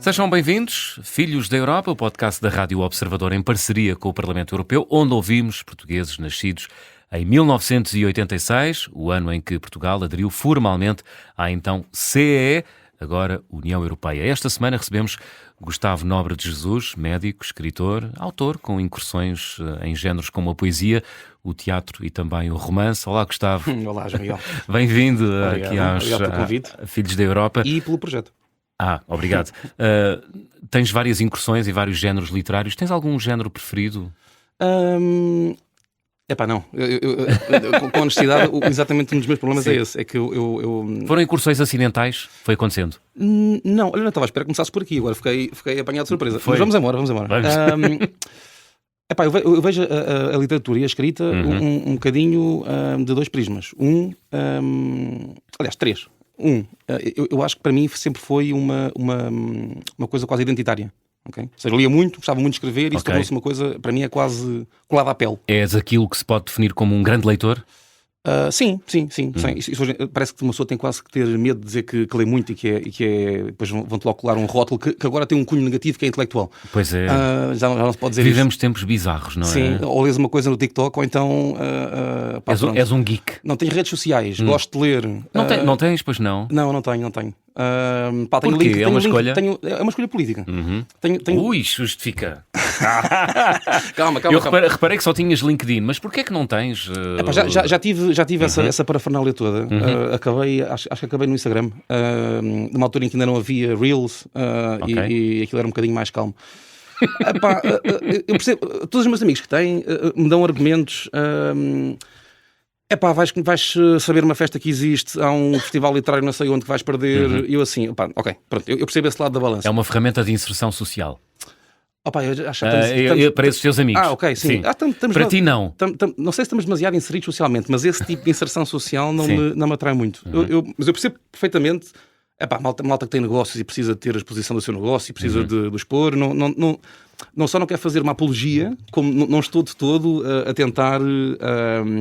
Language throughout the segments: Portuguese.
Sejam bem-vindos, Filhos da Europa, o podcast da Rádio Observador em parceria com o Parlamento Europeu, onde ouvimos portugueses nascidos em 1986, o ano em que Portugal aderiu formalmente à então CEE, agora União Europeia. Esta semana recebemos Gustavo Nobre de Jesus, médico, escritor, autor com incursões em géneros como a poesia, o teatro e também o romance. Olá, Gustavo. Olá, João Miguel. Bem-vindo aqui aos pelo convite. Filhos da Europa. E pelo projeto. Obrigado. Tens várias incursões e vários géneros literários. Tens algum género preferido? Não. Com honestidade, exatamente um dos meus problemas é esse. É que Foram incursões acidentais? Foi acontecendo? Não, olha, não estava a esperar que começasse por aqui. Agora fiquei apanhado de surpresa. Foi. Mas vamos embora. Vamos. Eu vejo a literatura e a escrita um bocadinho de dois prismas. Aliás, três. Eu acho que para mim sempre foi uma coisa quase identitária. Okay? Ou seja, eu lia muito, gostava muito de escrever e isso tornou-se uma coisa, para mim é quase colada à pele. És aquilo que se pode definir como um grande leitor? Sim. Isso hoje, parece que uma pessoa tem quase que ter medo de dizer que lê muito e que é depois vão-te logo colar um rótulo que agora tem um cunho negativo que é intelectual. Pois é. Já não se pode dizer Vivemos isso. tempos bizarros, não é? Sim, ou lês uma coisa no TikTok ou então... És um geek. Não tenho redes sociais, gosto de ler. Não tens, pois não? Não tenho. Tenho Porquê? link, é uma escolha? É uma escolha política. Ui, justifica. Calma. Eu reparei que só tinhas LinkedIn, mas porquê é que não tens? Já tive essa parafernália toda. Acho que acabei no Instagram, numa altura em que ainda não havia Reels, e aquilo era um bocadinho mais calmo. Eu percebo, todos os meus amigos que têm me dão argumentos. Vais saber uma festa que existe, há um festival literário não sei onde que vais perder, e eu assim, pronto, eu percebo esse lado da balança. É uma ferramenta de inserção social. Eu acho que para esses teus amigos. Sim. Para ti não. Não sei se estamos demasiado inseridos socialmente, mas esse tipo de inserção social não me atrai muito. Mas eu percebo perfeitamente, malta que tem negócios e precisa ter a exposição do seu negócio e precisa de expor, não só não quer fazer uma apologia, como não estou de todo a tentar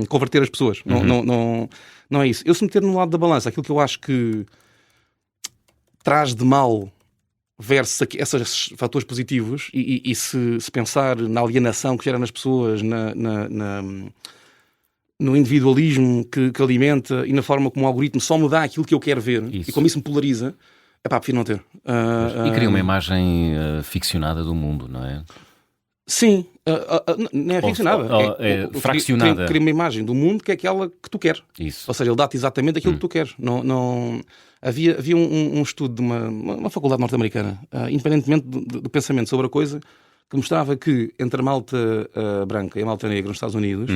converter as pessoas. Não é isso. Eu, se meter no lado da balança, aquilo que eu acho que traz de mal versus esses fatores positivos e se pensar na alienação que gera nas pessoas, no individualismo que alimenta e na forma como o algoritmo só me dá aquilo que eu quero ver e como isso me polariza, prefiro não ter. E cria uma imagem ficcionada do mundo, não é? Sim, não é ficcionada. É fraccionada. Cria uma imagem do mundo que é aquela que tu queres. Isso. Ou seja, ele dá-te exatamente aquilo que tu queres. Havia um estudo de uma faculdade norte-americana, independentemente do pensamento sobre a coisa, que mostrava que entre a malta branca e a malta negra nos Estados Unidos,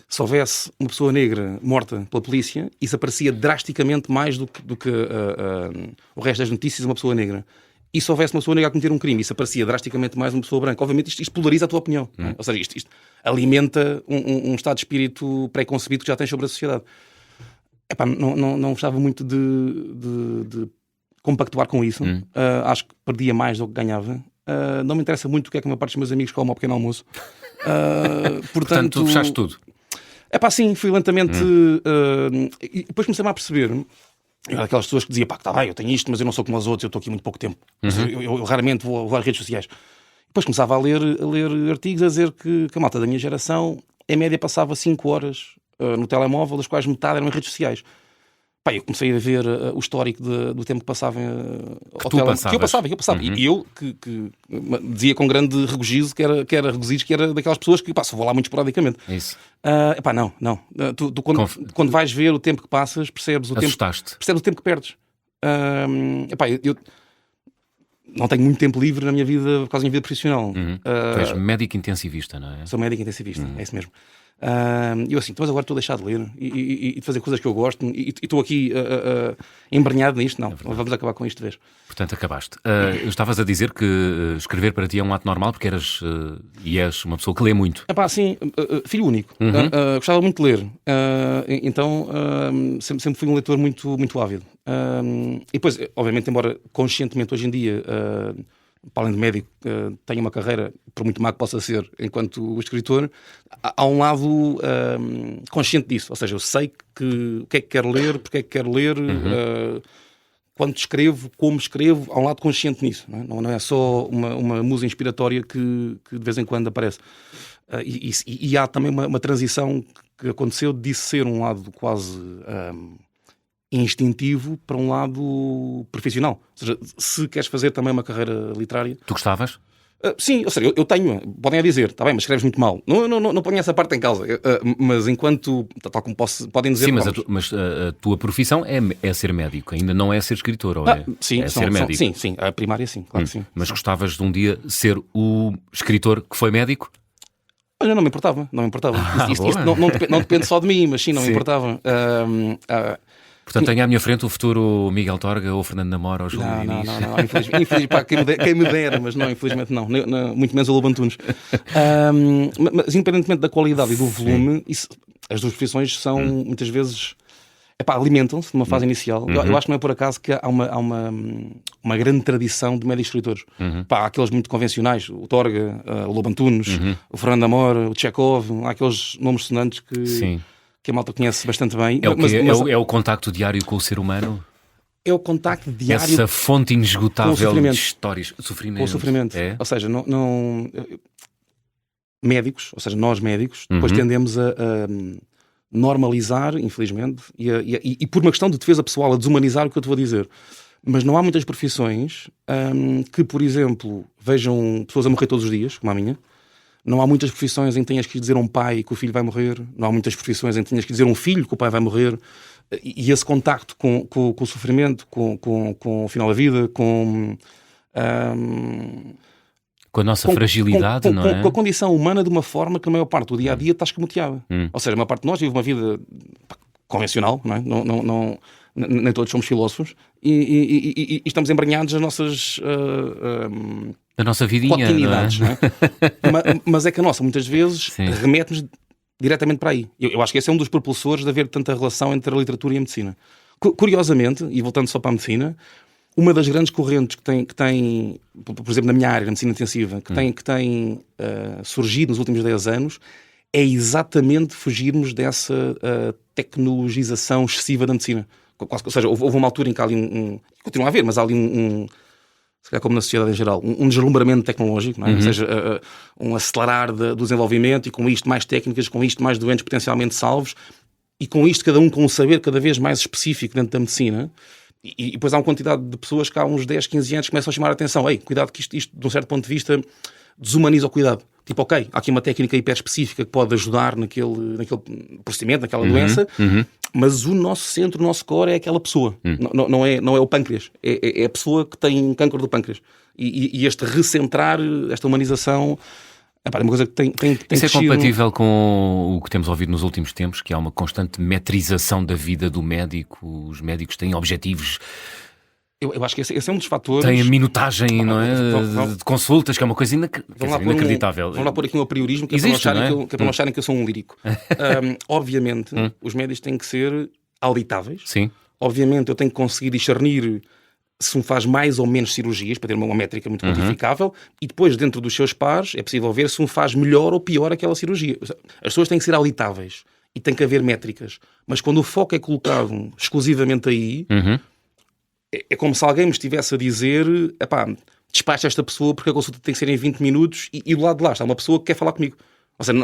se houvesse uma pessoa negra morta pela polícia, isso aparecia drasticamente mais do que o resto das notícias de uma pessoa negra. E se houvesse uma pessoa negra a cometer um crime, isso aparecia drasticamente mais uma pessoa branca. Obviamente isto polariza a tua opinião. Não é? Ou seja, isto alimenta um estado de espírito pré-concebido que já tens sobre a sociedade. Não gostava muito de compactuar com isso. Acho que perdia mais do que ganhava. Não me interessa muito o que é que uma parte dos meus amigos come ao pequeno almoço. Portanto, tu fechaste tudo. Sim, fui lentamente... e depois comecei-me a perceber... Eu era aquelas pessoas que diziam, está bem, eu tenho isto, mas eu não sou como os outros, eu estou aqui muito pouco tempo. Eu raramente vou às redes sociais. Depois começava a ler artigos a dizer que a malta da minha geração, em média, passava 5 horas no telemóvel, das quais metade eram em redes sociais. Eu comecei a ver o histórico do tempo que passava que eu passava. E eu que dizia com grande regozijo que era daquelas pessoas que vou lá muito esporadicamente. Isso. Não. Tu quando vais ver o tempo que passas, percebes o tempo que perdes. Eu não tenho muito tempo livre na minha vida por causa da minha vida profissional. Tu és médico intensivista, não é? Sou médico intensivista, é isso mesmo. Eu assim, mas agora estou a deixar de ler e de fazer coisas que eu gosto e estou aqui embrenhado nisto. Não, vamos acabar com isto de vez. Portanto, acabaste. Estavas a dizer que escrever para ti é um ato normal porque eras e és uma pessoa que lê muito. Sim, filho único. Gostava muito de ler. Então sempre fui um leitor muito, muito ávido. E depois, obviamente, embora conscientemente hoje em dia... para além de médico, tenho uma carreira, por muito má que possa ser, enquanto escritor, há um lado consciente disso. Ou seja, eu sei o que é que quero ler, porque é que quero ler, quando escrevo, como escrevo, há um lado consciente nisso. Não é só uma musa inspiratória que de vez em quando aparece. E há também uma transição que aconteceu de ser um lado quase instintivo para um lado profissional. Ou seja, se queres fazer também uma carreira literária... Tu gostavas? Sim, ou seja, eu tenho, podem dizer, está bem, mas escreves muito mal. Não ponho essa parte em causa. Mas enquanto, tal como podem dizer... Sim, mas a tua profissão é ser médico, ainda não é ser escritor, ou é? Sim, é ser médico. Sim, a primária sim, claro que sim. Mas gostavas de um dia ser o escritor que foi médico? Olha, não me importava. Isto não depende só de mim, mas sim, não me importava. Portanto, tenho à minha frente o futuro Miguel Torga, ou Fernando Namora, ou João Luís. Não. Infelizmente, pá, quem me dera, mas não, infelizmente não. Muito menos o Lobo Antunes. Mas independentemente da qualidade e do volume, as duas profissões são, muitas vezes, alimentam-se numa fase inicial. Eu acho que não é por acaso que há uma grande tradição de médicos escritores. Há aqueles muito convencionais, o Torga, o Lobo Antunes, o Fernando Namora, o Chekhov, há aqueles nomes sonantes que a malta conhece bastante bem. É o contacto diário com o ser humano? É o contacto diário. Essa fonte inesgotável de histórias. Com o sofrimento. É? Ou seja, médicos, ou seja, nós médicos, depois tendemos a normalizar, infelizmente, e por uma questão de defesa pessoal, a desumanizar o que eu te vou dizer. Mas não há muitas profissões que, por exemplo, vejam pessoas a morrer todos os dias, como a minha. Não há muitas profissões em que tenhas que dizer a um pai que o filho vai morrer. Não há muitas profissões em que tenhas que dizer a um filho que o pai vai morrer. E esse contacto com o sofrimento, com o final da vida, com a nossa fragilidade, não é? Com a condição humana de uma forma que na maior parte do dia-a-dia está escamoteada. Ou seja, a maior parte de nós vive uma vida convencional, não é? Nem todos somos filósofos. E estamos embranhados nas nossas... a nossa vidinha, continuidades, não é? Mas é que a nossa, muitas vezes, remete-nos diretamente para aí. Eu acho que esse é um dos propulsores de haver tanta relação entre a literatura e a medicina. Curiosamente, e voltando só para a medicina, uma das grandes correntes que tem, por exemplo, na minha área, na medicina intensiva, que tem surgido nos últimos 10 anos, é exatamente fugirmos dessa tecnologização excessiva da medicina. Ou seja, houve uma altura em que há ali continua a haver, mas há ali se calhar como na sociedade em geral, um deslumbramento tecnológico, não é? Ou seja, um acelerar do desenvolvimento, e com isto mais técnicas, com isto mais doentes potencialmente salvos, e com isto cada um com um saber cada vez mais específico dentro da medicina. E depois há uma quantidade de pessoas que há uns 10, 15 anos começam a chamar a atenção. Ei, cuidado que isto de um certo ponto de vista desumaniza o cuidado. Tipo, ok, há aqui uma técnica hiper específica que pode ajudar naquele procedimento, naquela doença, mas o nosso centro, o nosso core é aquela pessoa. Não é o pâncreas. É a pessoa que tem câncer do pâncreas. E este recentrar, esta humanização, é uma coisa que tem Isso é compatível com o que temos ouvido nos últimos tempos, que há uma constante metrização da vida do médico. Os médicos têm objetivos... Eu acho que esse é um dos fatores... Tem a minutagem, não é? De consultas, que é uma coisa inacreditável. Vamos lá pôr aqui um apriorismo, que existe, é para não acharem que eu sou um lírico. Obviamente, os médicos têm que ser auditáveis. Sim. Obviamente, eu tenho que conseguir discernir se me faz mais ou menos cirurgias, para ter uma métrica muito quantificável, e depois, dentro dos seus pares, é possível ver se me faz melhor ou pior aquela cirurgia. As pessoas têm que ser auditáveis e tem que haver métricas. Mas quando o foco é colocado exclusivamente aí... É como se alguém me estivesse a dizer, despacha esta pessoa porque a consulta tem que ser em 20 minutos e do lado de lá está uma pessoa que quer falar comigo. Ou seja,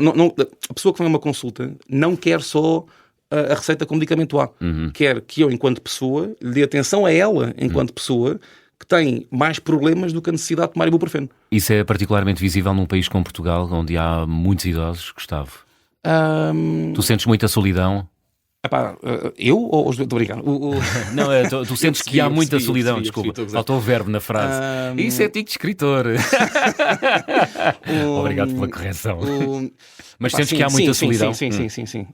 a pessoa que vem a uma consulta não quer só a receita com medicamento A. Quer que eu, enquanto pessoa, lhe dê atenção a ela, enquanto pessoa, que tem mais problemas do que a necessidade de tomar ibuprofeno. Isso é particularmente visível num país como Portugal, onde há muitos idosos, Gustavo. Tu sentes muita solidão? Eu ou os... Estou brincando. Não, tu sentes que há muita solidão, desculpa. Faltou o verbo na frase. Isso é tico de escritor. Obrigado pela correção. Mas sentes que há muita solidão? Sim.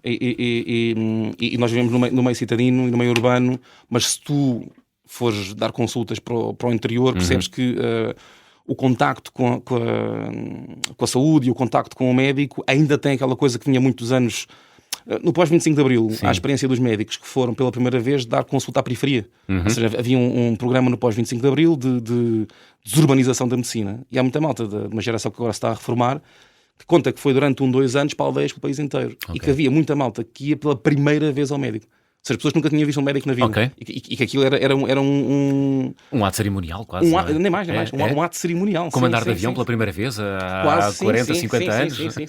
E nós vivemos no meio citadino e no meio urbano, mas se tu fores dar consultas para o interior, percebes que o contacto com a saúde e o contacto com o médico ainda tem aquela coisa que vinha muitos anos... No pós-25 de Abril, há a experiência dos médicos que foram pela primeira vez dar consulta à periferia. Ou seja, havia um programa no pós-25 de Abril de desurbanização da medicina. E há muita malta de uma geração que agora se está a reformar que conta que foi durante 2 anos para aldeias pelo país inteiro. E que havia muita malta que ia pela primeira vez ao médico. seja, pessoas que nunca tinham visto um médico na vida. Ok. E que aquilo era um ato cerimonial, quase. nem mais. Um ato cerimonial. Como sim, andar de sim, avião sim. pela primeira vez há Quase, 40, sim, 50 anos. Sim.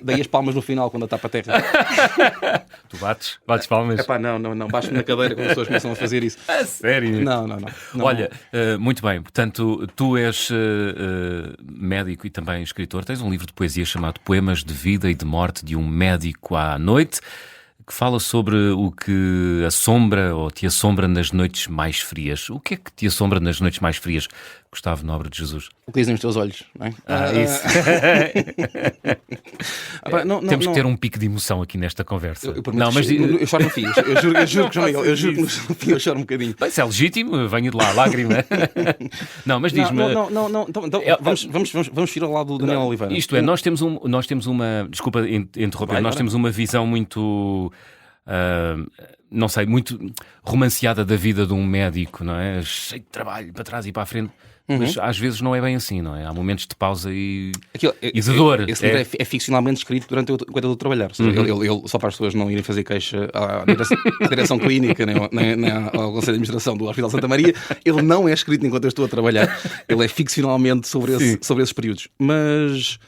Daí as palmas no final, quando está para a terra. Tu bates palmas. Epá, não. Baixo-me na cadeira quando as pessoas começam a fazer isso. A sério? Não. Olha, muito bem. Portanto, tu és médico e também escritor. Tens um livro de poesia chamado Poemas de Vida e de Morte de um Médico à Noite, que fala sobre o que assombra ou te assombra nas noites mais frias. O que é que te assombra nas noites mais frias, Gustavo Nobre de Jesus? O que dizem os teus olhos, não é? Isso. Temos que ter um pico de emoção aqui nesta conversa. Eu choro no fim. Eu juro que João Miguel, no fim eu choro um bocadinho. Bem, se é legítimo, venha de lá, lágrima. Não, mas diz-me... Não. Então, vamos ir ao lado do Daniel Oliveira. Isto é, nós temos uma... Desculpa interromper. Nós temos uma visão muito... não sei, muito romanceada da vida de um médico, não é? Cheio de trabalho, para trás e para a frente. Mas às vezes não é bem assim, não é? Há momentos de pausa e de dor. Esse livro é ficcionalmente escrito enquanto eu estou a trabalhar. Ele, só para as pessoas não irem fazer queixa à direção clínica nem ao Conselho de Administração do Hospital Santa Maria, ele não é escrito enquanto eu estou a trabalhar. Ele é ficcionalmente sobre esses períodos. Mas...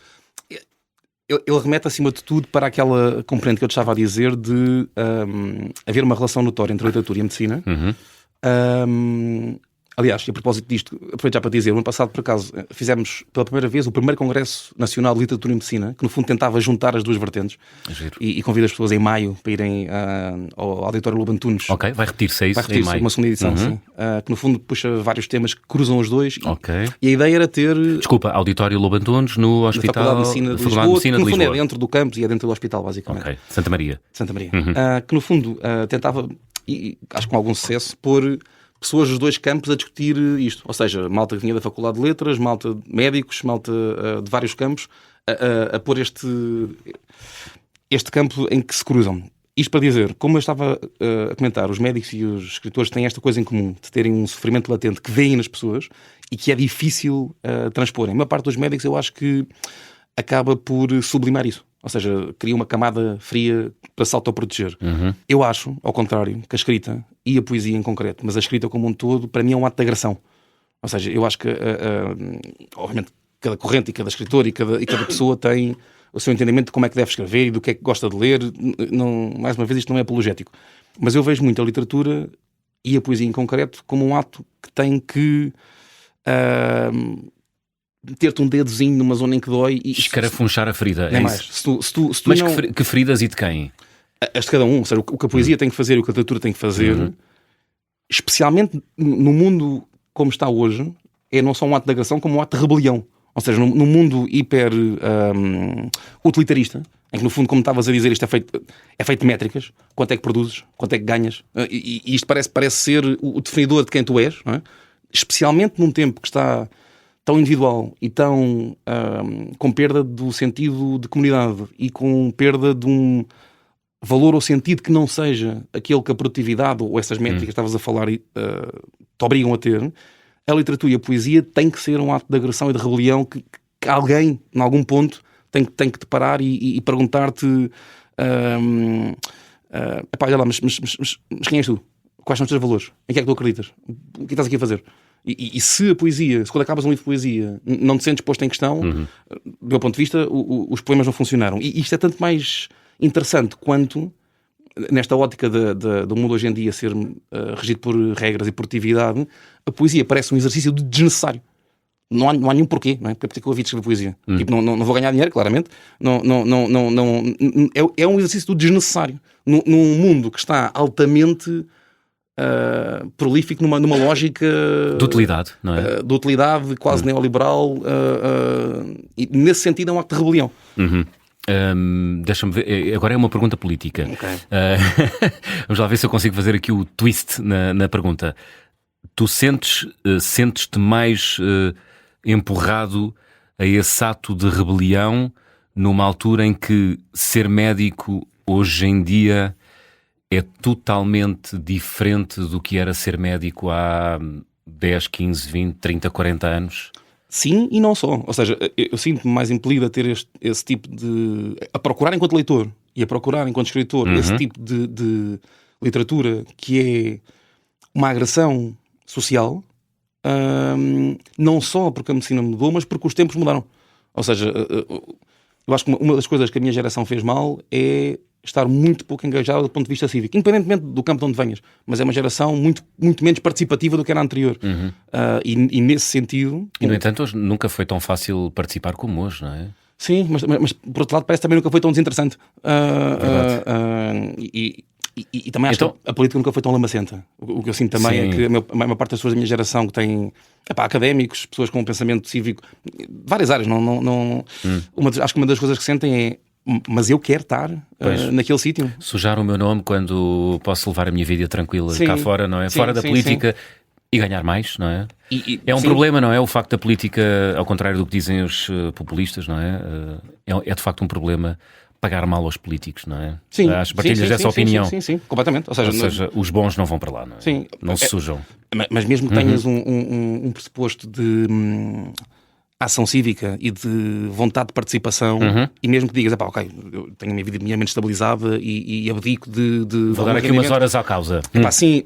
ele remete, acima de tudo, para aquela componente que eu te estava a dizer de haver uma relação notória entre a literatura e a medicina. Aliás, e a propósito disto, aproveito já para dizer, no ano passado, por acaso, fizemos pela primeira vez o primeiro Congresso Nacional de Literatura e Medicina, que no fundo tentava juntar as duas vertentes. E convido as pessoas em maio para irem ao Auditório Lobo Antunes. Ok, vai repetir-se isso. Vai repetir-se, uma segunda edição, sim. Que no fundo puxa vários temas que cruzam os dois. E a ideia era ter... Desculpa, Auditório Lobo Antunes no Hospital... Na Faculdade de Medicina de Lisboa, que no fundo é dentro do campus e é dentro do hospital, basicamente. Ok, Santa Maria. Que no fundo tentava, e acho que com algum sucesso, pôr pessoas dos dois campos a discutir isto. Ou seja, malta que vinha da Faculdade de Letras, malta de médicos, malta de vários campos, a pôr este campo em que se cruzam. Isto para dizer, como eu estava a comentar, os médicos e os escritores têm esta coisa em comum, de terem um sofrimento latente que veem nas pessoas e que é difícil transporem. A maior parte dos médicos eu acho que acaba por sublimar isso. Ou seja, cria uma camada fria para se autoproteger. Eu acho, ao contrário, que a escrita e a poesia em concreto, mas a escrita como um todo, para mim é um ato de agressão. Ou seja, eu acho que, obviamente, cada corrente e cada escritor e cada pessoa tem o seu entendimento de como é que deve escrever e do que é que gosta de ler. Não, mais uma vez, isto não é apologético. Mas eu vejo muito a literatura e a poesia em concreto como um ato que tem que... ter-te um dedozinho numa zona em que dói e escarafunchar a ferida. Nem mais. Mas que feridas e de quem? As de cada um. Ou seja, o que a poesia tem que fazer e o que a literatura tem que fazer, especialmente no mundo como está hoje, é não só um ato de agressão, como um ato de rebelião. Ou seja, num mundo hiper utilitarista, em que no fundo, como estavas a dizer, isto é feito de métricas. Quanto é que produzes? Quanto é que ganhas? E isto parece ser o definidor de quem tu és, não é? Especialmente num tempo que está tão individual e tão com perda do sentido de comunidade e com perda de um valor ou sentido que não seja aquele que a produtividade ou essas métricas que estavas a falar te obrigam a ter. A literatura e a poesia tem que ser um ato de agressão e de rebelião que alguém, em algum ponto, tem que te parar e perguntar-te olha lá, mas quem és tu? Quais são os teus valores? Em que é que tu acreditas? O que estás aqui a fazer? E se a poesia, se quando acabas um livro de poesia não te sentes posto em questão, do meu ponto de vista, os poemas não funcionaram. E isto é tanto mais interessante quanto, nesta ótica do mundo hoje em dia ser regido por regras e por atividade, a poesia parece um exercício desnecessário. Não há nenhum porquê, não é? Porque é que eu havia de escrever poesia? Tipo, não vou ganhar dinheiro, claramente. É um exercício desnecessário. Num mundo que está altamente... prolífico numa lógica de utilidade, não é? De utilidade quase neoliberal, e nesse sentido é um acto de rebelião. Deixa-me ver, agora é uma pergunta política. Vamos lá ver se eu consigo fazer aqui o twist na pergunta. Tu sentes-te mais empurrado a esse ato de rebelião numa altura em que ser médico hoje em dia é totalmente diferente do que era ser médico há 10, 15, 20, 30, 40 anos? Sim e não só. Ou seja, eu sinto-me mais impelido a ter esse tipo de... a procurar enquanto leitor e a procurar enquanto escritor esse tipo de literatura que é uma agressão social, não só porque a medicina mudou, mas porque os tempos mudaram. Ou seja, eu acho que uma das coisas que a minha geração fez mal é estar muito pouco engajada do ponto de vista cívico, independentemente do campo de onde venhas, mas é uma geração muito, muito menos participativa do que era a anterior. E nesse sentido... E, no entanto, hoje nunca foi tão fácil participar como hoje, não é? Sim, mas por outro lado parece também nunca foi tão desinteressante. E também acho que a política nunca foi tão lamacenta. O que eu sinto também é que a maior parte das pessoas da minha geração que têm académicos, pessoas com um pensamento cívico, várias áreas, acho que uma das coisas que sentem é: mas eu quero estar naquele sítio. Sujar o meu nome quando posso levar a minha vida tranquila cá fora, não é? Fora da política e ganhar mais, não é? É um problema, não é? O facto da política, ao contrário do que dizem os populistas, não é? É de facto um problema pagar mal aos políticos, não é? Sim. As partilhas dessa opinião. Sim, completamente. Ou seja, os bons não vão para lá, não é? Sim. Não se sujam. Mas mesmo que tenhas um pressuposto de ação cívica e de vontade de participação, e mesmo que digas, ok, eu tenho a minha vida minimamente estabilizada e abdico de vou dar aqui umas horas à causa. Sim,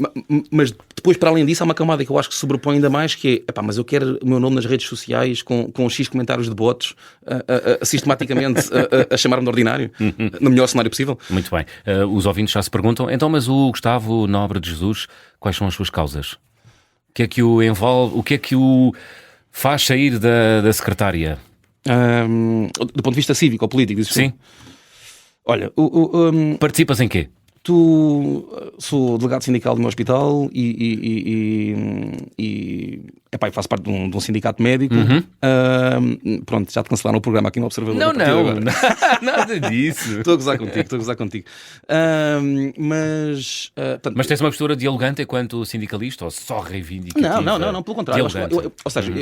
mas depois, para além disso, há uma camada que eu acho que se sobrepõe ainda mais, que é, mas eu quero o meu nome nas redes sociais com X comentários de bots, sistematicamente a chamar-me de ordinário, no melhor cenário possível. Muito bem. Os ouvintes já se perguntam, então, mas o Gustavo Nobre de Jesus, quais são as suas causas? O que é que o envolve? O que é que o faz sair da secretária? Do ponto de vista cívico ou político? Sim. Olha, participas em quê? Sou delegado sindical do meu hospital e faço parte de um sindicato médico. Pronto, já te cancelaram o programa aqui no Observador. Não, nada disso. Estou a gozar contigo. Mas tens uma postura dialogante enquanto sindicalista ou só reivindicativa? Não, pelo contrário. Ou seja,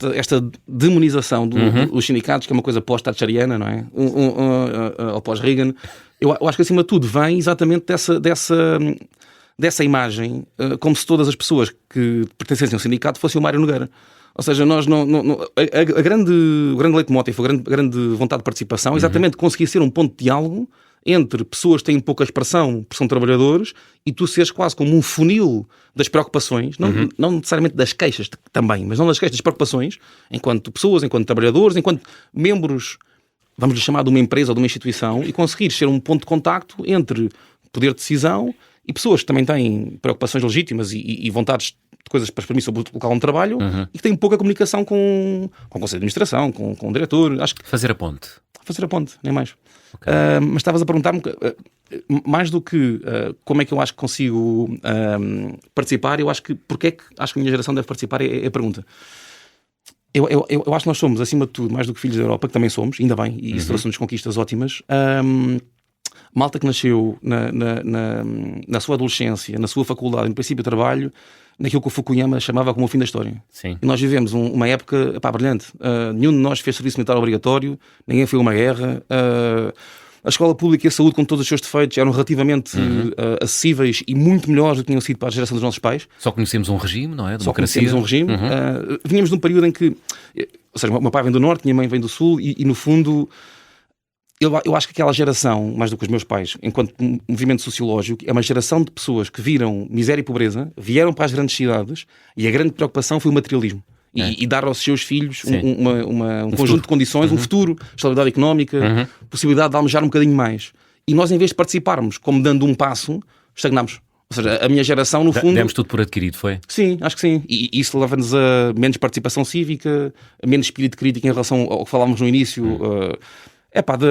esta demonização dos sindicatos, que é uma coisa pós-thatcheriana, não é? Ou pós-Reagan, eu acho que acima de tudo vem exatamente dessa imagem, como se todas as pessoas que pertencessem ao sindicato fossem o Mário Nogueira. Ou seja, o grande leitmotiv, a grande vontade de participação é exatamente conseguir ser um ponto de diálogo entre pessoas que têm pouca expressão, porque são trabalhadores, e tu seres quase como um funil das preocupações, não necessariamente das queixas também, mas não das queixas, das preocupações, enquanto pessoas, enquanto trabalhadores, enquanto membros, vamos lhe chamar, de uma empresa ou de uma instituição, e conseguir ser um ponto de contacto entre poder de decisão e pessoas que também têm preocupações legítimas e vontades de coisas para exprimir sobre o local onde trabalham, e que têm pouca comunicação com o Conselho de Administração, com o diretor. Acho que fazer a ponte, nem mais. Okay. Mas estavas a perguntar-me mais do que como é que eu acho que consigo participar. Eu acho que porque é que acho que a minha geração deve participar é a pergunta. Eu acho que nós somos, acima de tudo, mais do que filhos da Europa, que também somos, ainda bem, e isso trouxe-nos conquistas ótimas. Malta que nasceu na sua adolescência, na sua faculdade, no princípio do trabalho, naquilo que o Fukuyama chamava como o fim da história. Sim. E nós vivemos uma época brilhante. Nenhum de nós fez serviço militar obrigatório, ninguém foi a uma guerra. A escola pública e a saúde, com todos os seus defeitos, eram relativamente acessíveis e muito melhores do que tinham sido para a geração dos nossos pais. Só conhecemos um regime, não é? Só conhecemos um regime. Vínhamos de um período em que... Ou seja, o meu pai vem do Norte, minha mãe vem do Sul e no fundo... Eu acho que aquela geração, mais do que os meus pais, enquanto movimento sociológico, é uma geração de pessoas que viram miséria e pobreza, vieram para as grandes cidades e a grande preocupação foi o materialismo. E dar aos seus filhos um conjunto de condições, um futuro, estabilidade económica, possibilidade de almejar um bocadinho mais. E nós, em vez de participarmos como dando um passo, estagnámos. Ou seja, a minha geração, no fundo... Demos tudo por adquirido, foi? Sim, acho que sim. E isso leva-nos a menos participação cívica, a menos espírito crítico em relação ao que falávamos no início...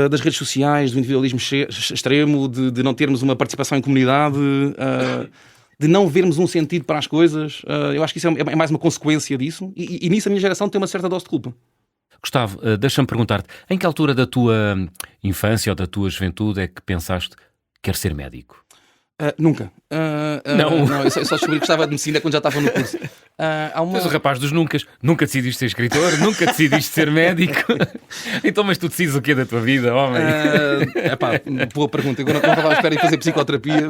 das redes sociais, do individualismo extremo, de não termos uma participação em comunidade, de não vermos um sentido para as coisas. Eu acho que isso é mais uma consequência disso, e nisso a minha geração tem uma certa dose de culpa. Gustavo, deixa-me perguntar-te, em que altura da tua infância ou da tua juventude é que pensaste quer ser médico? Nunca. Não. Eu só descobri que gostava de medicina quando já estava no curso. Mas o rapaz dos nunca decidiste ser escritor, nunca decidiste ser médico. Então, mas tu decides o quê da tua vida, homem? Boa pergunta. Eu não estava à espera de fazer psicoterapia,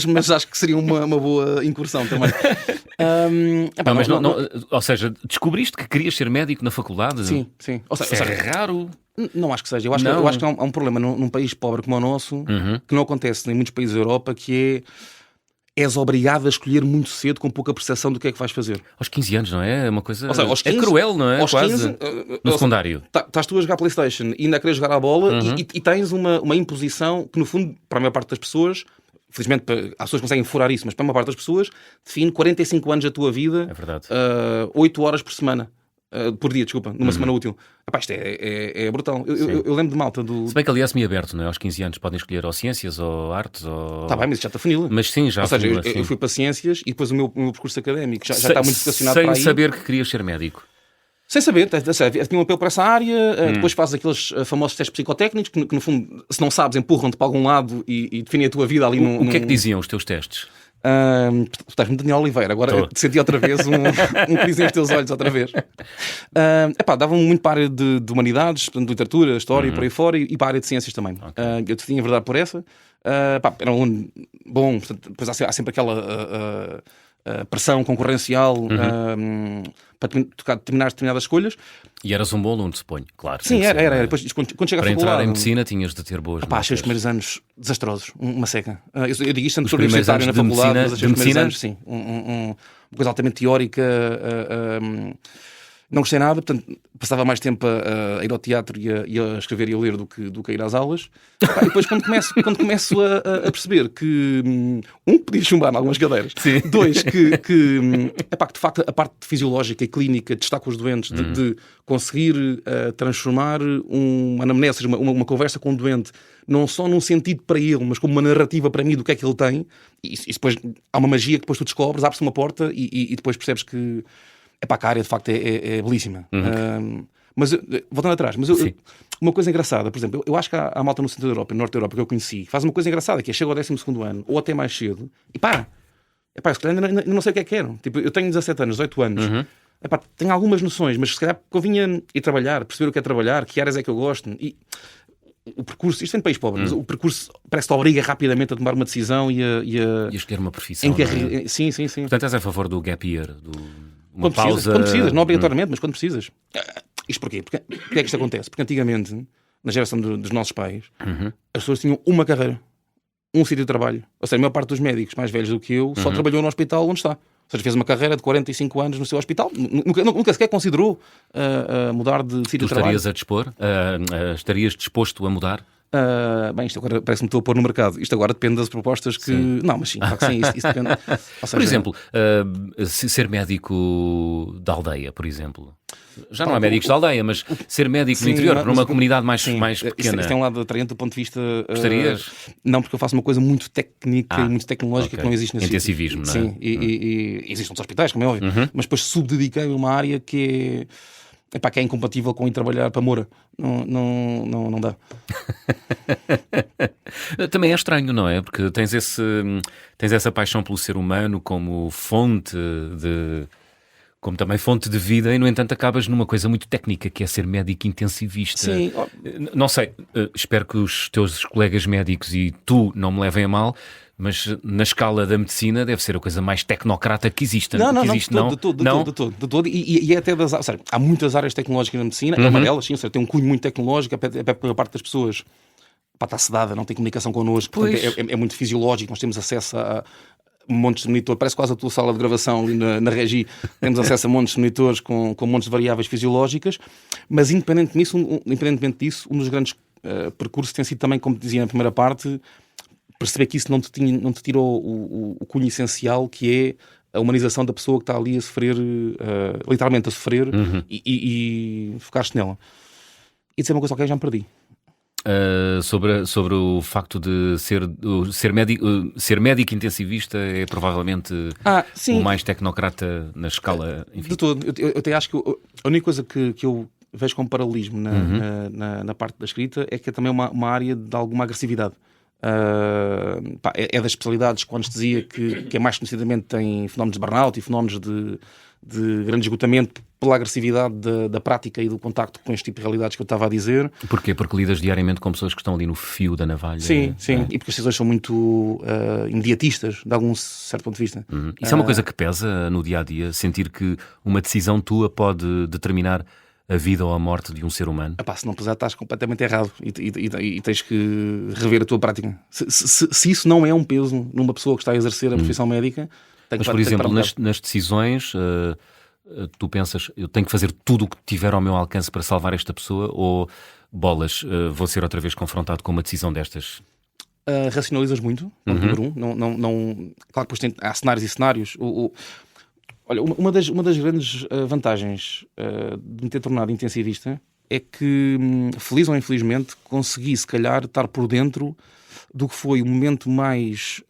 mas acho que seria uma boa incursão também. Ou seja, descobriste que querias ser médico na faculdade? Sim. Ou seja, é raro. Não acho que seja. Eu acho que há um problema num país pobre como o nosso, que não acontece em muitos países da Europa, que és obrigado a escolher muito cedo, com pouca percepção do que é que vais fazer. Aos 15 anos, não é? É uma coisa... aos 15, é cruel, não é? Aos quase. 15, no secundário. Estás tu a jogar PlayStation e ainda a querer jogar a bola e tens uma imposição que, no fundo, para a maior parte das pessoas, felizmente há pessoas que conseguem furar isso, mas para a maior parte das pessoas, define 45 anos da tua vida, é verdade. 8 horas por semana. Por dia, desculpa, numa semana útil. Isto é brutal. Eu lembro de malta do... Se bem que ali é semi-aberto, não é? Aos 15 anos podem escolher ou ciências ou artes ou... Está bem, mas já está funil. Mas sim, já. Ou seja, eu fui para ciências e depois o meu percurso académico já está muito vocacionado para aí. Sem saber que querias ser médico. Sem saber, tinha um apelo para essa área, depois fazes aqueles famosos testes psicotécnicos que no fundo, se não sabes, empurram-te para algum lado e definem a tua vida ali O que é que diziam os teus testes? Tu estás muito Daniel Oliveira, agora te senti outra vez um crise nos teus olhos outra vez. Davam muito para a área de humanidades, portanto, literatura, história, por aí fora, e para a área de ciências também. Eu tinha verdade por essa. Era um aluno bom, portanto, depois há sempre aquela pressão concorrencial para terminar determinadas escolhas. E eras um bom aluno, suponho, claro. Sim, era. Depois, quando chega para à faculdade, entrar em medicina tinhas de ter boas notas. Achei os primeiros anos desastrosos, uma seca. Eu digo isto antes de universitário na faculdade, mas achei os primeiros anos, sim. Uma coisa altamente teórica. Não gostei nada, portanto, passava mais tempo a ir ao teatro e a escrever e a ler do que a ir às aulas. E depois, quando começo a perceber que, podia chumbar em algumas cadeiras. Sim. 2, que de facto a parte fisiológica e clínica de estar com os doentes, de conseguir transformar uma anamnese, uma conversa com o doente, não só num sentido para ele, mas como uma narrativa para mim do que é que ele tem. E depois há uma magia que depois tu descobres, abres uma porta e depois percebes que a área de facto é belíssima. Mas voltando atrás, uma coisa engraçada, por exemplo, eu acho que há malta no centro da Europa, no norte da Europa, que eu conheci, que faz uma coisa engraçada, que é chega ao 12º ano, ou até mais cedo, e se calhar ainda não sei o que é que quero. Tipo, eu tenho 17 anos, 18 anos, tenho algumas noções, mas se calhar convinha ir trabalhar, perceber o que é trabalhar, que áreas é que eu gosto. E o percurso, isto é um país pobre, mas o percurso parece que te obriga rapidamente a tomar uma decisão e a escolher uma profissão. Sim. Portanto, és a favor do gap year, quando precisas, não obrigatoriamente, mas quando precisas. Isto porquê? Porque é que isto acontece? Porque antigamente, na geração dos nossos pais, as pessoas tinham uma carreira, um sítio de trabalho. Ou seja, a maior parte dos médicos mais velhos do que eu só trabalhou no hospital onde está. Ou seja, fez uma carreira de 45 anos no seu hospital, nunca sequer considerou mudar de sítio de trabalho. Estarias disposto a mudar? Isto agora parece-me que estou a pôr no mercado. Isto agora depende das propostas que... Sim. Não, mas sim, claro que sim, isso depende. Ou seja... Por exemplo, ser médico da aldeia, por exemplo. Já não há médicos da aldeia, mas ser médico no interior, para uma comunidade mais pequena. Isso tem um lado atraente do ponto de vista... Gostarias? Não, porque eu faço uma coisa muito técnica e muito tecnológica que não existe nesse intensivismo, não é? Sim, e existem outros hospitais, como é óbvio. Mas depois subdediquei uma área que é incompatível com ir trabalhar para Moura. Não dá. Também é estranho, não é? Porque tens essa paixão pelo ser humano como como também fonte de vida, e no entanto acabas numa coisa muito técnica, que é ser médico intensivista. Sim. Não sei, espero que os teus colegas médicos e tu não me levem a mal, mas na escala da medicina deve ser a coisa mais tecnocrata que existe. De todo. E é até há muitas áreas tecnológicas na medicina, é uma delas, sim, tem um cunho muito tecnológico, a parte das pessoas está sedada, não tem comunicação connosco, portanto, é muito fisiológico, nós temos acesso a montes de monitor, parece quase a tua sala de gravação ali na Regi, temos acesso a montes de monitores com montes de variáveis fisiológicas, mas independentemente disso, um dos grandes percursos tem sido também, como dizia na primeira parte, perceber que isso não te tirou o cunho essencial, que é a humanização da pessoa que está ali a sofrer, literalmente a sofrer, e focar-te nela. E dizer uma coisa, já me perdi. Sobre o facto de ser médico intensivista é provavelmente o mais tecnocrata na escala, enfim. De todo. Eu até acho que a única coisa que eu vejo como paralelismo na parte da escrita é que é também uma área de alguma agressividade. É das especialidades com anestesia que é mais conhecidamente tem fenómenos de burnout e fenómenos de de grande esgotamento pela agressividade da prática e do contacto com este tipo de realidades que eu estava a dizer. Porquê? Porque lidas diariamente com pessoas que estão ali no fio da navalha. Sim, e porque as decisões são muito imediatistas, de algum certo ponto de vista. Isso é uma coisa que pesa no dia-a-dia, sentir que uma decisão tua pode determinar a vida ou a morte de um ser humano? Se não pesar, estás completamente errado e tens que rever a tua prática. Se isso não é um peso numa pessoa que está a exercer a profissão médica... Mas, por exemplo, nas decisões, tu pensas, eu tenho que fazer tudo o que tiver ao meu alcance para salvar esta pessoa, ou bolas, vou ser outra vez confrontado com uma decisão destas? Racionalizas muito, ponto número um. Claro que depois há cenários e cenários. Olha, uma das grandes vantagens de me ter tornado intensivista é que, feliz ou infelizmente, consegui, se calhar, estar por dentro do que foi o momento mais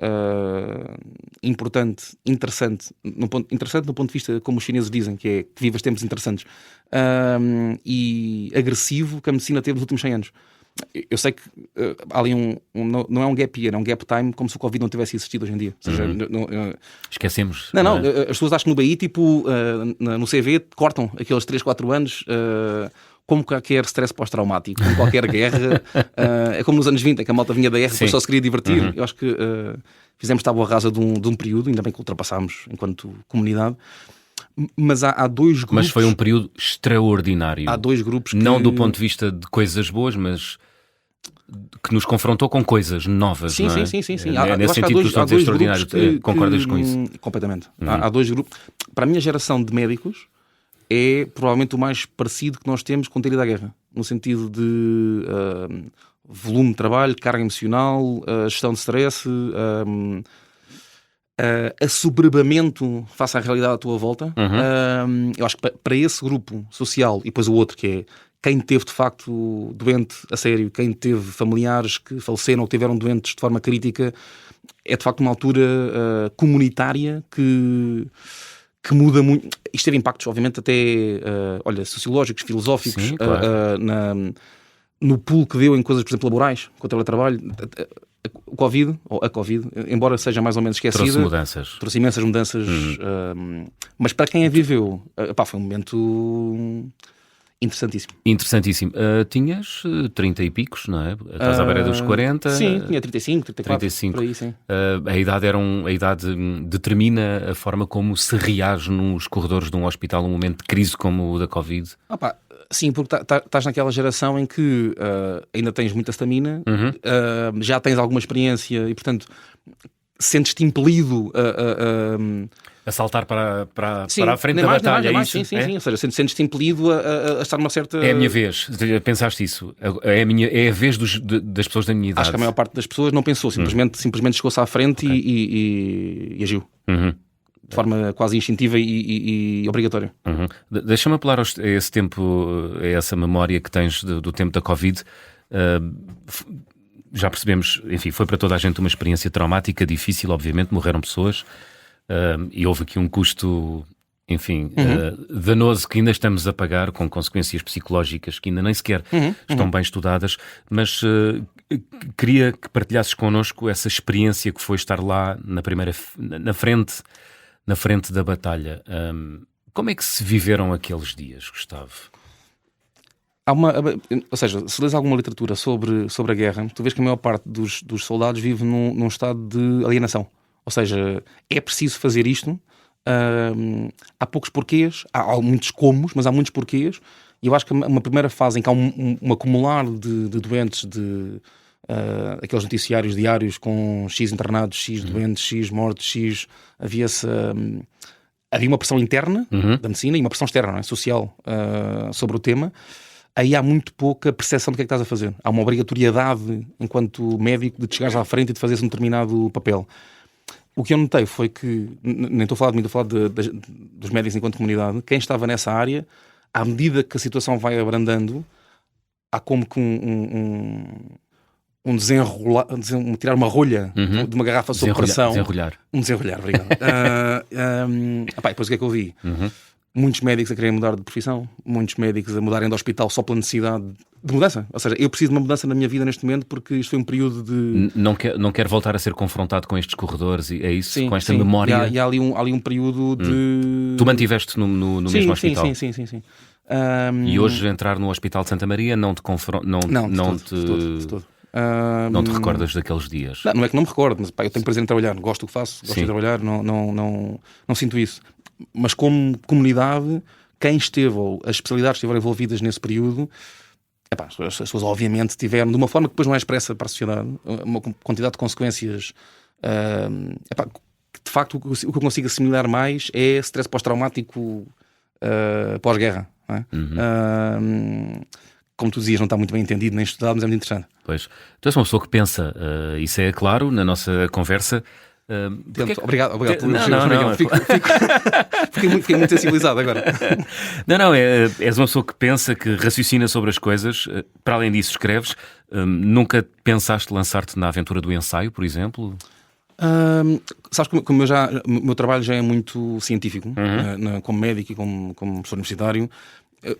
interessante no ponto de vista, como os chineses dizem, que é que vivas tempos interessantes, e agressivo que a medicina teve nos últimos 100 anos. Eu sei que há ali não é um gap year, é um gap time, como se o Covid não tivesse existido hoje em dia. Ou seja, esquecemos. Não, as pessoas acham que no BI, no CV, cortam aqueles 3, 4 anos... como qualquer stress pós-traumático, como qualquer guerra. É como nos anos 20, que a malta vinha da guerra, depois só se queria divertir. Eu acho que fizemos tábua rasa de um período, ainda bem que ultrapassámos enquanto comunidade. Mas há dois grupos... Mas foi um período extraordinário. Há dois grupos que... Não do ponto de vista de coisas boas, mas que nos confrontou com coisas novas, não é? Sim. Nesse sentido que estou a dizer extraordinário. Concordas com isso? Completamente. Há dois grupos... Para a minha geração de médicos, é provavelmente o mais parecido que nós temos com ter ido à guerra, no sentido de volume de trabalho, carga emocional, gestão de stress, assoberbamento face à realidade à tua volta. Eu acho que para esse grupo social, e depois o outro que é quem teve de facto doente a sério, quem teve familiares que faleceram ou que tiveram doentes de forma crítica, é de facto uma altura comunitária que muda muito. Isto teve impactos, obviamente, até sociológicos, filosóficos. Sim, claro. No pulo que deu em coisas, por exemplo, laborais, com o teletrabalho. O Covid, ou a Covid, embora seja mais ou menos esquecida, trouxe imensas mudanças. Mas para quem a viveu, foi um momento interessantíssimo. Tinhas 30 e picos, não é? Estás à beira dos 40. Sim, tinha 35, 34. 35. Por aí, sim. A idade determina a forma como se reage nos corredores de um hospital num momento de crise como o da Covid? Sim, porque estás naquela geração em que ainda tens muita stamina, já tens alguma experiência e, portanto, sentes-te impelido a saltar para a frente da batalha. Mais, sim. Ou seja, sentes-te impelido a estar numa certa... É a minha vez. Pensaste isso? É a vez das pessoas da minha idade. Acho que a maior parte das pessoas não pensou. Simplesmente chegou-se à frente e agiu. De forma quase instintiva e obrigatória. Deixa-me apelar a esse tempo, a essa memória que tens do tempo da Covid. Já percebemos, enfim, foi para toda a gente uma experiência traumática, difícil, obviamente, morreram pessoas. E houve aqui um custo, enfim, danoso que ainda estamos a pagar, com consequências psicológicas que ainda nem sequer estão bem estudadas, mas queria que partilhasses connosco essa experiência que foi estar lá na frente da batalha. Como é que se viveram aqueles dias, Gustavo? Ou seja, se lês alguma literatura sobre a guerra, tu vês que a maior parte dos soldados vive num estado de alienação. Ou seja, é preciso fazer isto. Há poucos porquês, há muitos comos, mas há muitos porquês. E eu acho que uma primeira fase em que há um acumular de doentes, aqueles noticiários diários com X internados, X doentes, X mortes, X... Havia uma pressão interna da medicina e uma pressão externa, não é? Social, sobre o tema. Aí há muito pouca percepção do que é que estás a fazer. Há uma obrigatoriedade, enquanto médico, de te chegares à frente e de fazeres um determinado papel. O que eu notei foi que, nem estou a falar de mim, estou a falar dos médicos enquanto comunidade, quem estava nessa área, à medida que a situação vai abrandando, há como que tirar uma rolha de uma garrafa sob pressão. Desenrolhar. Obrigado. Depois o que é que eu vi? muitos médicos a quererem mudar de profissão, muitos médicos a mudarem de hospital só pela necessidade de mudança. Ou seja, eu preciso de uma mudança na minha vida neste momento porque isto foi um período de... Não quer voltar a ser confrontado com estes corredores, é isso? Sim, com esta sim. memória? E há ali um período de... Tu mantiveste no mesmo hospital? Sim. E hoje entrar no Hospital de Santa Maria não te confronta? Não de todo. Não te recordas daqueles dias? Não é que não me recordo, mas eu tenho prazer em trabalhar, gosto do que faço, gosto de trabalhar, não sinto isso. Mas como comunidade, quem esteve, ou as especialidades que estiveram envolvidas nesse período, as pessoas obviamente tiveram, de uma forma que depois não é expressa para a sociedade, uma quantidade de consequências. De facto, o que eu consigo assimilar mais é stress pós-traumático pós-guerra. Não é? Como tu dizias, não está muito bem entendido nem estudado, mas é muito interessante. Pois. Tu és uma pessoa que pensa, isso é claro, na nossa conversa. Obrigado pelo não. Fiquei muito sensibilizado agora. És uma pessoa que pensa, que raciocina sobre as coisas. Para além disso, escreves. Nunca pensaste lançar-te na aventura do ensaio, por exemplo? Sabes que o meu trabalho já é muito científico, como médico e como professor universitário.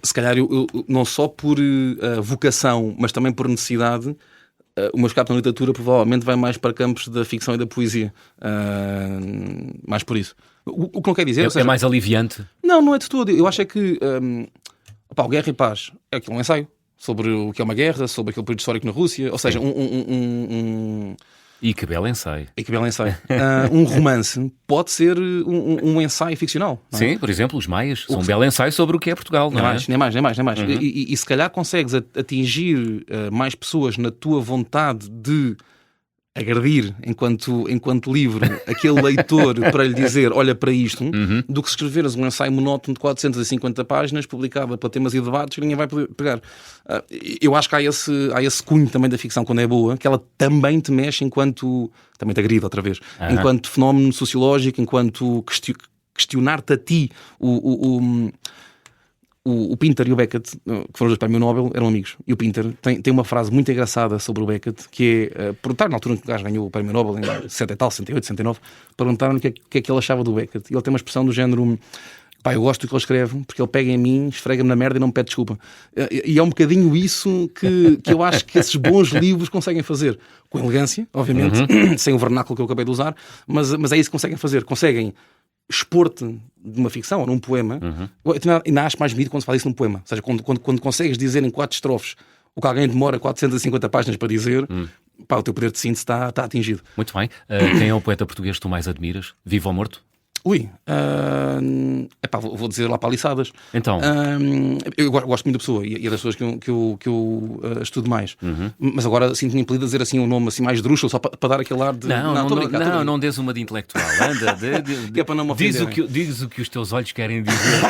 Se calhar eu não só por vocação, mas também por necessidade, o meu escape na literatura provavelmente vai mais para campos da ficção e da poesia. Mais por isso. O que não quer dizer... É mais aliviante? Não é de todo. Eu acho que o Guerra e Paz é aquilo, um ensaio sobre o que é uma guerra, sobre aquele período histórico na Rússia. Ou seja, E que belo ensaio. Um romance pode ser um ensaio ficcional. Não é? Sim, por exemplo, os Maias são um belo ensaio sobre o que é Portugal, não é? Nem mais. E se calhar consegues atingir mais pessoas na tua vontade de agredir, enquanto livro, aquele leitor para lhe dizer, olha para isto, do que se escreveres um ensaio monótono de 450 páginas, publicado para temas e debates, que ninguém vai pegar. Eu acho que há esse cunho também da ficção, quando é boa, que ela também te mexe enquanto... Também te agride outra vez. Enquanto fenómeno sociológico, enquanto questionar-te a ti. O Pinter e o Beckett, que foram os prémios Nobel, eram amigos. E o Pinter tem uma frase muito engraçada sobre o Beckett, que é, perguntar na altura que o gajo ganhou o prémio Nobel, em 60 e tal, 68, 69, perguntaram-lhe o que é que ele achava do Beckett. E ele tem uma expressão do género, eu gosto do que ele escreve, porque ele pega em mim, esfrega-me na merda e não me pede desculpa. E é um bocadinho isso que eu acho que esses bons livros conseguem fazer. Com elegância, obviamente, sem o vernáculo que eu acabei de usar, mas é isso que conseguem fazer. Conseguem expor-te de uma ficção ou num poema, ainda acho mais bonito quando se fala isso num poema. Ou seja, quando consegues dizer em 4 estrofes o que alguém demora 450 páginas para dizer, o teu poder de síntese está atingido. Muito bem. Quem é o poeta português que tu mais admiras? Vivo ou morto? Vou dizer lá paliçadas. Então. Eu gosto muito da pessoa e das pessoas que eu estudo mais. Mas agora sinto-me impelido a dizer assim um nome assim mais drúxulo, só para dar aquele ar de... Não dês uma de intelectual. Anda, que é para não me diz o que os teus olhos querem dizer.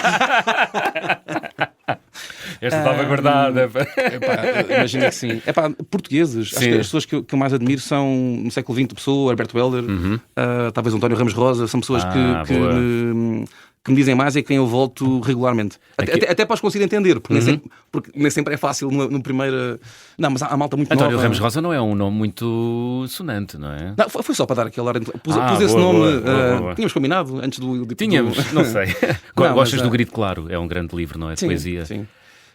Esta estava guardada. Imagina que sim. Portugueses, acho que as pessoas que eu mais admiro são no século XX, Pessoa, Alberto Helder, talvez António Ramos Rosa, são pessoas que me dizem mais e a quem eu volto regularmente. Até para os conseguir entender, porque nem sempre é fácil no primeiro... Não, mas há malta muito nova. António Ramos Rosa não é um nome muito sonante, não é? Não, foi só para dar aquele ar... Pus esse nome... Boa. Tínhamos combinado antes do... Tínhamos, não sei. Gostas do Grito Claro? É um grande livro, não é? De poesia. Sim.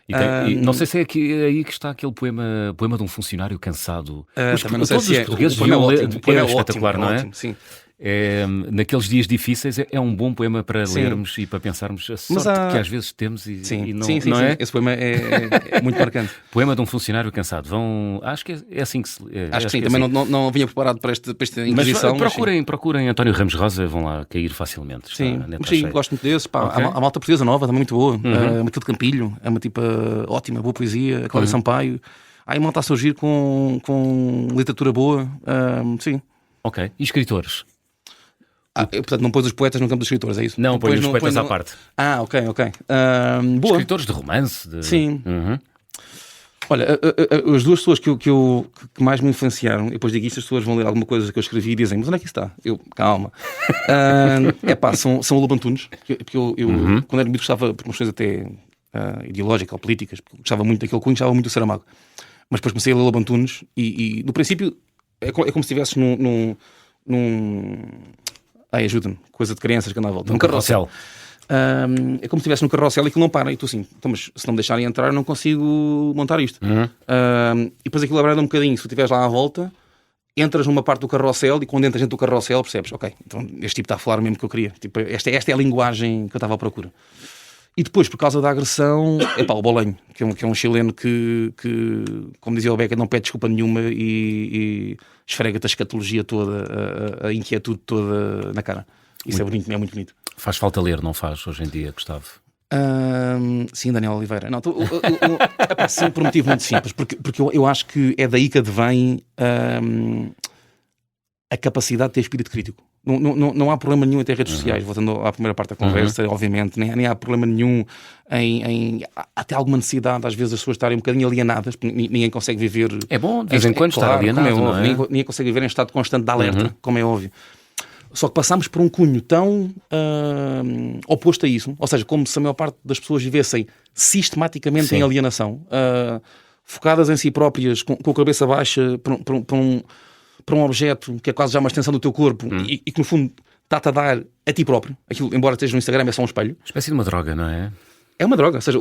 E não sei se é aí que está aquele poema de um funcionário cansado. Todos os portugueses deviam ler. É espetacular, não é? Sim. Naqueles dias difíceis é um bom poema para lermos e para pensarmos a sorte que às vezes temos e não é? Esse poema é muito marcante. Poema de um funcionário cansado. Acho que é assim que se... Acho que sim, também assim. Não vinha preparado para esta inquisição. Mas procurem António Ramos Rosa, vão lá cair facilmente. Sim, gosto muito desse. Okay. A malta portuguesa nova também muito boa. Matilde Campilho é uma tipa ótima, boa poesia. A Cláudia Sampaio. Aí malta a surgir com literatura boa. Sim. Ok. E escritores? Portanto, não pôs os poetas no campo dos escritores, é isso? Não, põe os poetas à parte. Ok. Boa. Escritores de romance? Sim. Olha, as duas pessoas que mais me influenciaram, e depois digo isto, as pessoas vão ler alguma coisa que eu escrevi e dizem, mas onde é que isso está? Calma. São o Lobo Antunes, porque eu quando era muito gostava, por umas coisas até ideológicas ou políticas, porque gostava muito daquele cunho, gostava muito do Saramago. Mas depois comecei a ler Lobo Antunes e no princípio é como se estivesses num ajuda-me, coisa de crianças que anda à volta. Num carrossel. é como se estivesse no carrossel e aquilo não para. E tu assim, então, mas se não me deixarem entrar, eu não consigo montar isto. E depois aquilo abranda um bocadinho. Se tu estiveres lá à volta, entras numa parte do carrossel e quando entras dentro do carrossel percebes, ok, então este tipo está a falar o mesmo que eu queria. Tipo, esta é a linguagem que eu estava à procura. E depois, por causa da agressão, o Bolenho, que é um chileno que, como dizia o Beca, não pede desculpa nenhuma e esfrega-te a escatologia toda, a inquietude toda na cara. Isso é bonito, é muito bonito. Faz falta ler, não faz, hoje em dia, Gustavo? Sim, Daniel Oliveira. Não, sim, por um motivo muito simples, porque eu acho que é daí que advém a capacidade de ter espírito crítico. Não há problema nenhum em ter redes sociais, voltando à primeira parte da conversa, obviamente, nem há problema nenhum em até alguma necessidade, às vezes, as pessoas estarem um bocadinho alienadas, porque ninguém consegue viver. É bom, de vez em quando, estar alienado, é óbvio, não é? Ninguém consegue viver em estado constante de alerta, como é óbvio. Só que passámos por um cunho tão oposto a isso, ou seja, como se a maior parte das pessoas vivessem sistematicamente em alienação, focadas em si próprias, com a cabeça baixa, para um objeto que é quase já uma extensão do teu corpo e que no fundo está-te a dar a ti próprio. Aquilo, embora esteja no Instagram, é só um espelho. Espécie de uma droga, não é? É uma droga, ou seja,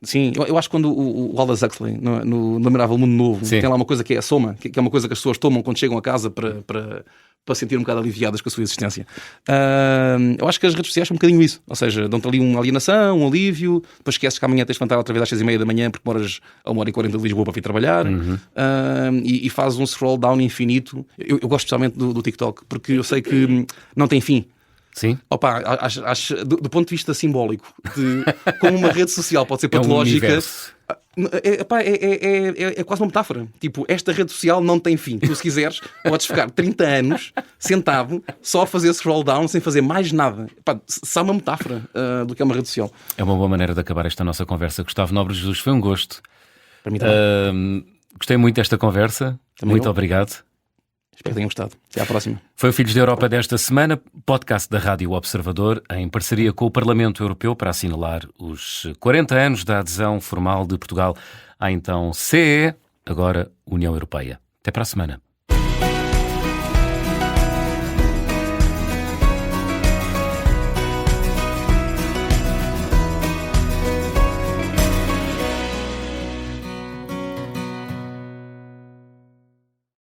sim, eu acho que quando o Aldous Huxley no Admirável Mundo Novo tem lá uma coisa que é a soma, que é uma coisa que as pessoas tomam quando chegam a casa para sentir um bocado aliviadas com a sua existência. Eu acho que as redes sociais são um bocadinho isso, ou seja, dão-te ali uma alienação, um alívio, depois esqueces que amanhã tens de levantar outra vez às 6h30 da manhã porque moras a 1h40 de Lisboa para vir trabalhar, e fazes um scroll down infinito. Eu gosto especialmente do TikTok, porque eu sei que não tem fim. Sim. Opa, acho, do ponto de vista simbólico, como uma rede social pode ser patológica, é quase uma metáfora. Tipo, esta rede social não tem fim. Tu, se quiseres, podes ficar 30 anos sentado só a fazer scroll down sem fazer mais nada. Epá, só uma metáfora do que é uma rede social. É uma boa maneira de acabar esta nossa conversa. Gustavo Nobre Jesus, foi um gosto. Para mim também. Gostei muito desta conversa. Também muito obrigado. Espero que tenham gostado. Até à próxima. Foi o Filhos da Europa desta semana, podcast da Rádio Observador, em parceria com o Parlamento Europeu para assinalar os 40 anos da adesão formal de Portugal à então CE, agora União Europeia. Até para a semana.